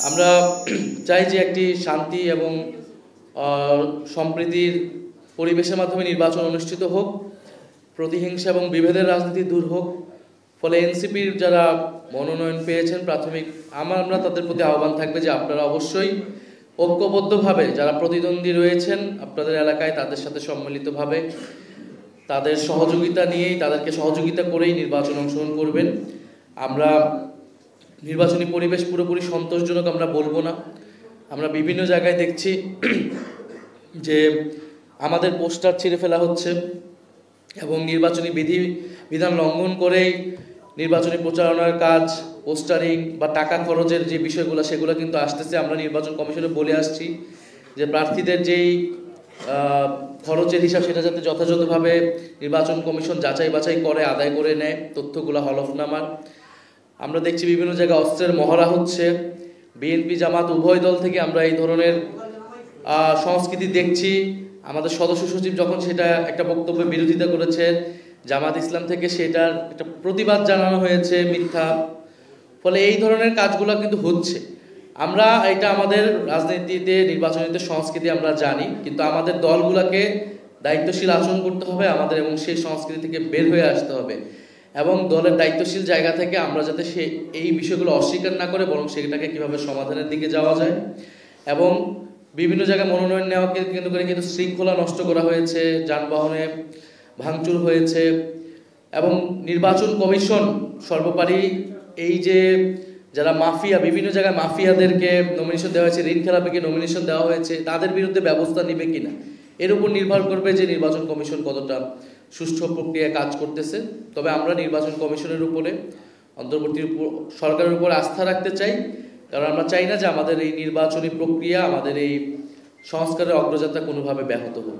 আমরা চাই যে একটি শান্তি এবং সম্প্রীতির পরিবেশের মাধ্যমে নির্বাচন অনুষ্ঠিত হোক, প্রতিহিংসা এবং বিভেদের রাজনীতি দূর হোক। ফলে এনসিপির যারা মনোনয়ন পেয়েছেন প্রাথমিক, আমরা তাদের প্রতি আহ্বান থাকবে যে আপনারা অবশ্যই ঐক্যবদ্ধভাবে যারা প্রতিদ্বন্দ্বী রয়েছেন আপনাদের এলাকায় তাদের সাথে সম্মিলিতভাবে তাদের সহযোগিতা নিয়েই, তাদেরকে সহযোগিতা করেই নির্বাচন অংশগ্রহণ করবেন। আমরা নির্বাচনী পরিবেশ পুরোপুরি সন্তোষজনক আমরা বলবো না। আমরা বিভিন্ন জায়গায় দেখছি যে আমাদের পোস্টার ছিঁড়ে ফেলা হচ্ছে এবং নির্বাচনী বিধান লঙ্ঘন করেই নির্বাচনী প্রচারণার কাজ, পোস্টারিং বা টাকা খরচের যে বিষয়গুলো সেগুলো কিন্তু আসতেছে। আমরা নির্বাচন কমিশনে বলে আসছি যে প্রার্থীদের যেই খরচের হিসাব সেটা যাতে যথাযথভাবে নির্বাচন কমিশন যাচাই বাছাই করে আদায় করে নেয় তথ্যগুলো হলফনামার। আমরা দেখছি বিভিন্ন জায়গায় অস্ত্রের মহড়া হচ্ছে। বিএনপি জামাত উভয় দল থেকে আমরা এই ধরনের সংস্কৃতি দেখছি। আমাদের সদস্য সচিব যখন সেটা একটা বক্তব্যে বিরোধিতা করেছে, জামাত ইসলাম থেকে সেটার একটা প্রতিবাদ জানানো হয়েছে মিথ্যা। ফলে এই ধরনের কাজগুলো কিন্তু হচ্ছে। আমরা এটা আমাদের রাজনীতিতে নির্বাচনীতে সংস্কৃতি আমরা জানি, কিন্তু আমাদের দলগুলোকে দায়িত্বশীল আচরণ করতে হবে আমাদের এবং সেই সংস্কৃতি থেকে বের হয়ে আসতে হবে এবং দলের দায়িত্বশীল জায়গা থেকে আমরা যাতে এই বিষয়গুলো অস্বীকার না করে বরং সেটাকে কিভাবে সমাধানের দিকে যাওয়া যায়। এবং বিভিন্ন জায়গায় মনোনয়ন নেওয়াকে কেন্দ্র করে কিন্তু শৃঙ্খলা নষ্ট করা হয়েছে, যানবাহনে ভাঙচুর হয়েছে এবং নির্বাচন কমিশন সর্বোপরি এই যে যারা মাফিয়া, বিভিন্ন জায়গায় মাফিয়াদেরকে নমিনেশন দেওয়া হয়েছে, ঋণ খেলাপিকে নমিনেশন দেওয়া হয়েছে, তাদের বিরুদ্ধে ব্যবস্থা নেবে কিনা এর উপর নির্ভর করবে যে নির্বাচন কমিশন কতটা সুষ্ঠু প্রক্রিয়ায় কাজ করতেছে। তবে আমরা নির্বাচন কমিশনের উপরে, অন্তর্বর্তী সরকারের উপর আস্থা রাখতে চাই, কারণ আমরা চাই না যে আমাদের এই নির্বাচনী প্রক্রিয়া, আমাদের এই সংস্কারের অগ্রযাত্রা কোনোভাবে ব্যাহত হোক।